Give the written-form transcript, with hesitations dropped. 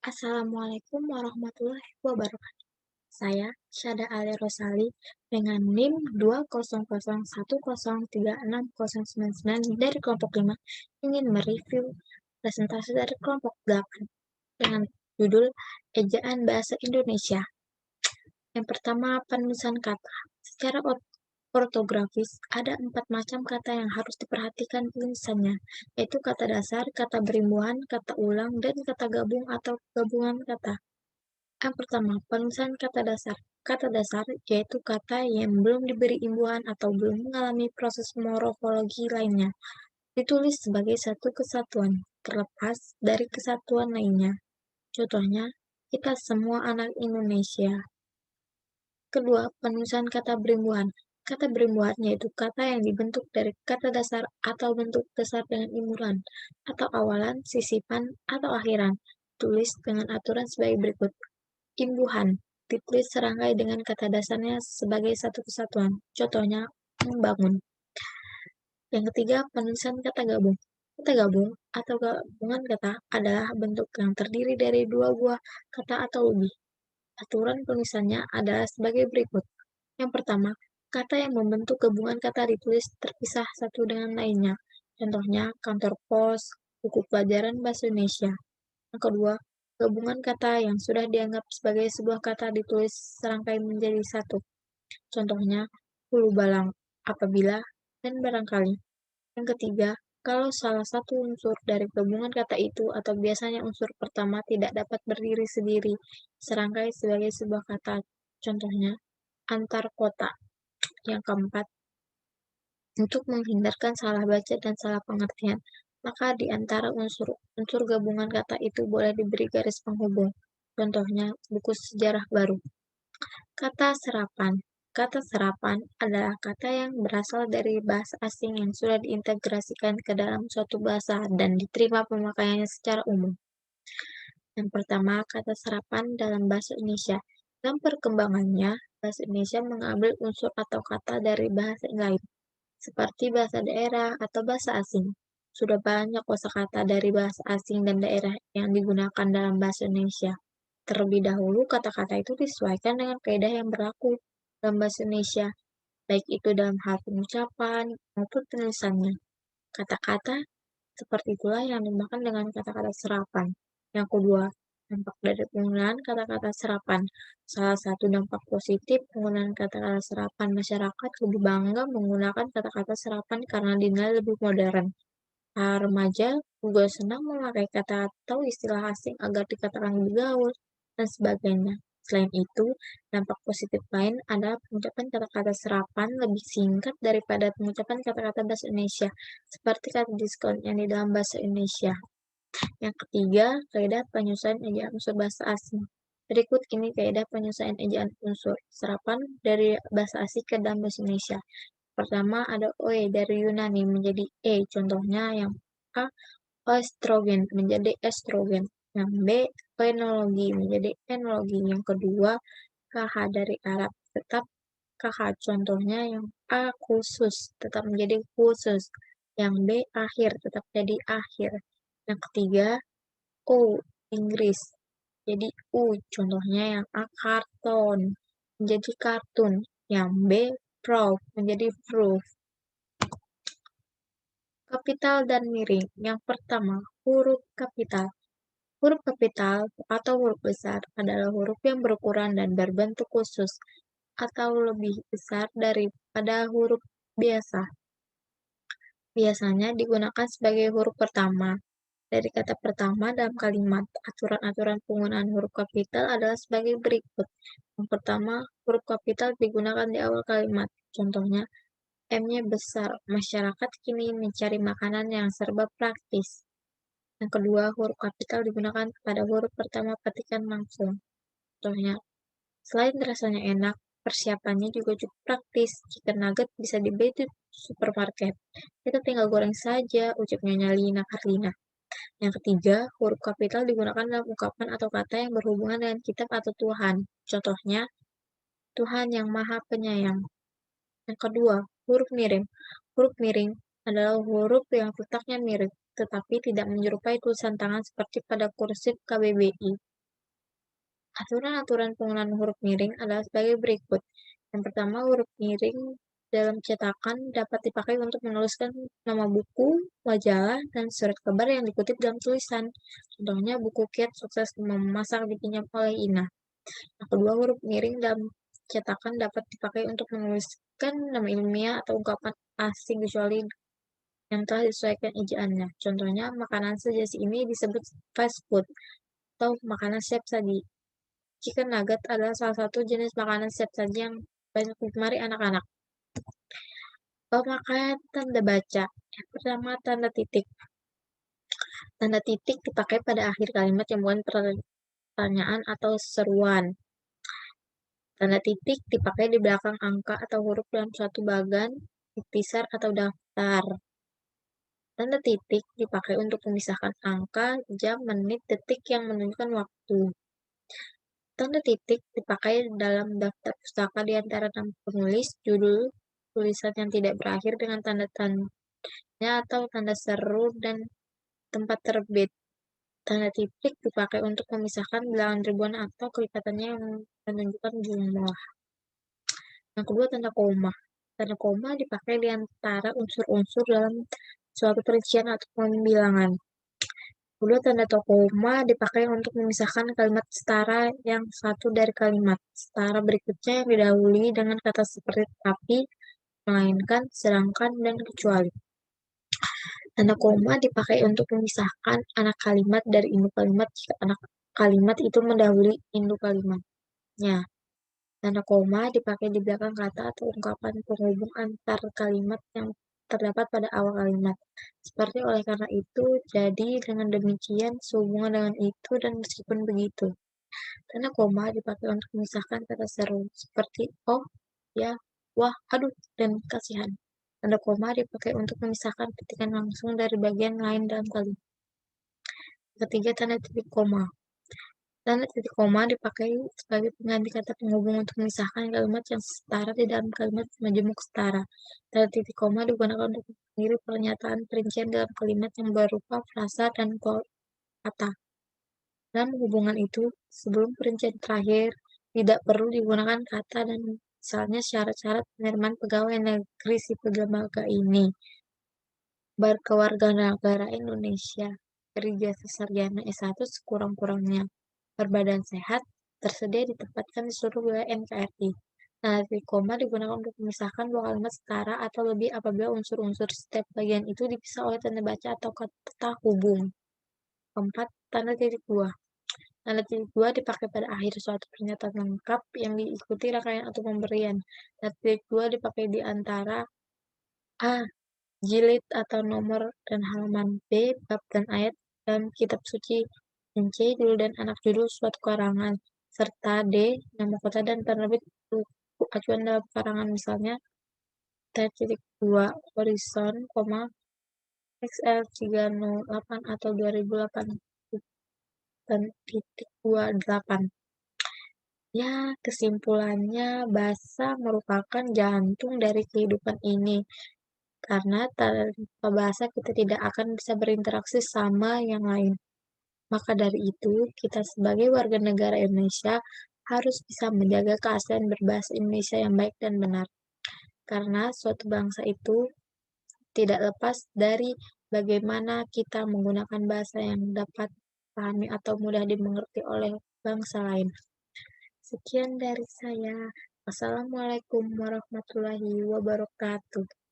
Assalamualaikum warahmatullahi wabarakatuh. Saya Syada Ali Rosali dengan NIM 200103699 dari kelompok 5 ingin mereview presentasi dari kelompok 8 dengan judul Ejaan Bahasa Indonesia. Yang pertama, penulisan kata. Secara ortografis, ada 4 macam kata yang harus diperhatikan penulisannya, yaitu kata dasar, kata berimbuhan, kata ulang, dan kata gabung atau gabungan kata. Yang pertama, penulisan kata dasar. Kata dasar yaitu kata yang belum diberi imbuhan atau belum mengalami proses morfologi lainnya. Ditulis sebagai satu kesatuan, terlepas dari kesatuan lainnya. Contohnya, kita semua anak Indonesia. Kedua, penulisan kata berimbuhan. Kata berimbuhan yaitu kata yang dibentuk dari kata dasar atau bentuk dasar dengan imbuhan, atau awalan, sisipan, atau akhiran. Tulis dengan aturan sebagai berikut. Imbuhan ditulis serangkai dengan kata dasarnya sebagai satu kesatuan. Contohnya, membangun. Yang ketiga, penulisan kata gabung. Kata gabung atau gabungan kata adalah bentuk yang terdiri dari dua buah kata atau lebih. Aturan penulisannya adalah sebagai berikut. Yang pertama, kata yang membentuk gabungan kata ditulis terpisah satu dengan lainnya. Contohnya, kantor pos, buku pelajaran bahasa Indonesia. Yang kedua, gabungan kata yang sudah dianggap sebagai sebuah kata ditulis serangkai menjadi satu. Contohnya, hulu balang, apabila, dan barangkali. Yang ketiga, kalau salah satu unsur dari gabungan kata itu atau biasanya unsur pertama tidak dapat berdiri sendiri, serangkai sebagai sebuah kata. Contohnya, antar kota. Yang keempat, untuk menghindarkan salah baca dan salah pengertian, maka di antara unsur gabungan kata itu boleh diberi garis penghubung. Contohnya, buku sejarah baru. Kata serapan. Kata serapan adalah kata yang berasal dari bahasa asing yang sudah diintegrasikan ke dalam suatu bahasa dan diterima pemakaiannya secara umum. Yang pertama, kata serapan dalam bahasa Indonesia. Dalam perkembangannya, bahasa Indonesia mengambil unsur atau kata dari bahasa lain, seperti bahasa daerah atau bahasa asing. Sudah banyak kosakata dari bahasa asing dan daerah yang digunakan dalam bahasa Indonesia. Terlebih dahulu, kata-kata itu disesuaikan dengan kaidah yang berlaku dalam bahasa Indonesia, baik itu dalam hal pengucapan maupun penulisannya. Kata-kata seperti itulah yang dimakan dengan kata-kata serapan. Yang kedua, dampak dari penggunaan kata-kata serapan. Salah satu dampak positif penggunaan kata-kata serapan, masyarakat lebih bangga menggunakan kata-kata serapan karena dinilai lebih modern. Para remaja juga senang memakai kata atau istilah asing agar dikatakan bergaul, dan sebagainya. Selain itu, dampak positif lain adalah pengucapan kata-kata serapan lebih singkat daripada pengucapan kata-kata bahasa Indonesia, seperti kata diskon yang di dalam bahasa Indonesia. Yang ketiga, kaidah penyusunan ejaan unsur bahasa asing. Berikut ini kaidah penyusunan ejaan unsur serapan dari bahasa asing ke dalam bahasa Indonesia. Pertama, ada OE dari Yunani menjadi E. Contohnya yang A, estrogen menjadi estrogen. Yang B, enologi menjadi enologi. Yang kedua, KH dari Arab tetap KH. Contohnya yang A, khusus tetap menjadi khusus. Yang B, akhir tetap jadi akhir. Yang ketiga, O, Inggris jadi U. Contohnya yang A, karton menjadi kartun. Yang B, proof menjadi proof. Kapital dan miring. Yang pertama, huruf kapital. Huruf kapital atau huruf besar adalah huruf yang berukuran dan berbentuk khusus atau lebih besar daripada huruf biasa. Biasanya digunakan sebagai huruf pertama. Dari kata pertama dalam kalimat, aturan-aturan penggunaan huruf kapital adalah sebagai berikut. Yang pertama, huruf kapital digunakan di awal kalimat. Contohnya, M-nya besar. Masyarakat kini mencari makanan yang serba praktis. Yang kedua, huruf kapital digunakan pada huruf pertama petikan langsung. Contohnya, selain rasanya enak, persiapannya juga cukup praktis. Chicken nugget bisa dibeli di supermarket. Kita tinggal goreng saja, ucap Nyonya Lina Karlina. Yang ketiga, huruf kapital digunakan dalam ungkapan atau kata yang berhubungan dengan kitab atau Tuhan. Contohnya, Tuhan yang Maha Penyayang. Yang kedua, huruf miring. Huruf miring adalah huruf yang letaknya mirip, tetapi tidak menyerupai tulisan tangan seperti pada kursif KBBI. Aturan-aturan penggunaan huruf miring adalah sebagai berikut. Yang pertama, huruf miring dalam cetakan dapat dipakai untuk menuliskan nama buku, majalah, dan surat kabar yang dikutip dalam tulisan. Contohnya, buku Kiat Sukses Memasak dipinjam oleh Ina. Yang kedua, huruf miring dalam cetakan dapat dipakai untuk menuliskan nama ilmiah atau ungkapan asing kecuali yang telah disesuaikan ejaannya. Contohnya, makanan sejenis ini disebut fast food atau makanan siap saji. Chicken nugget adalah salah satu jenis makanan siap saji yang banyak digemari anak-anak. Pemakaian tanda baca. Yang pertama, tanda titik. Tanda titik dipakai pada akhir kalimat yang bukan pertanyaan atau seruan. Tanda titik dipakai di belakang angka atau huruf dalam suatu bagan, intisar atau daftar. Tanda titik dipakai untuk memisahkan angka, jam, menit, detik yang menunjukkan waktu. Tanda titik dipakai dalam daftar pustaka di antara nama penulis, judul, tulisan yang tidak berakhir dengan tanda tanya atau tanda seru, dan tempat terbit. Tanda titik dipakai untuk memisahkan bilangan ribuan atau kelikatannya yang menunjukkan jumlah. Yang kedua, tanda koma. Tanda koma dipakai di antara unsur-unsur dalam suatu perincian atau pembilangan. Kedua, tanda koma dipakai untuk memisahkan kalimat setara yang satu dari kalimat setara berikutnya yang didahului dengan kata seperti tapi, melainkan, sedangkan, dan kecuali. Tanda koma dipakai untuk memisahkan anak kalimat dari induk kalimat jika anak kalimat itu mendahului induk kalimatnya. Tanda koma dipakai di belakang kata atau ungkapan penghubung antar kalimat yang terdapat pada awal kalimat. Seperti oleh karena itu, jadi, dengan demikian, sehubungan dengan itu, dan meskipun begitu. Tanda koma dipakai untuk memisahkan kata seru, seperti oh, ya, wah, aduh, dan kasihan. Tanda koma dipakai untuk memisahkan petikan langsung dari bagian lain dalam kalimat. Ketiga, tanda titik koma. Tanda titik koma dipakai sebagai pengganti kata penghubung untuk memisahkan kalimat yang setara di dalam kalimat majemuk setara. Tanda titik koma digunakan untuk mengakhiri pernyataan perincian dalam kalimat yang berupa frasa dan kata. Dalam hubungan itu, sebelum perincian terakhir, tidak perlu digunakan kata dan misalnya syarat-syarat penerimaan pegawai negeri sipil lembaga ini. Berkewarganegara Indonesia, berijazah sarjana S1 sekurang-kurangnya, berbadan sehat, tersedia ditempatkan di seluruh wilayah NKRI. Tanda titik koma digunakan untuk memisahkan dua kalimat setara atau lebih apabila unsur-unsur setiap bagian itu dipisah oleh tanda baca atau kata hubung. Keempat, tanda titik dua. Tanda titik dua dipakai pada akhir suatu pernyataan lengkap yang diikuti rangkaian atau pemberian. Tanda titik dua dipakai di antara A. Jilid atau nomor dan halaman, B. Bab dan ayat dalam kitab suci, dan C. Judul dan anak judul suatu karangan, serta D. Nama kota dan penerbit buku acuan dalam karangan, misalnya T.2 Horizon, XL308 atau 2008 dan .28. Ya, kesimpulannya, bahasa merupakan jantung dari kehidupan ini. Karena tanpa bahasa kita tidak akan bisa berinteraksi sama yang lain. Maka dari itu, kita sebagai warga negara Indonesia harus bisa menjaga keaslian berbahasa Indonesia yang baik dan benar. Karena suatu bangsa itu tidak lepas dari bagaimana kita menggunakan bahasa yang dapat dipahami atau mudah dimengerti oleh bangsa lain. Sekian dari saya. Wassalamualaikum warahmatullahi wabarakatuh.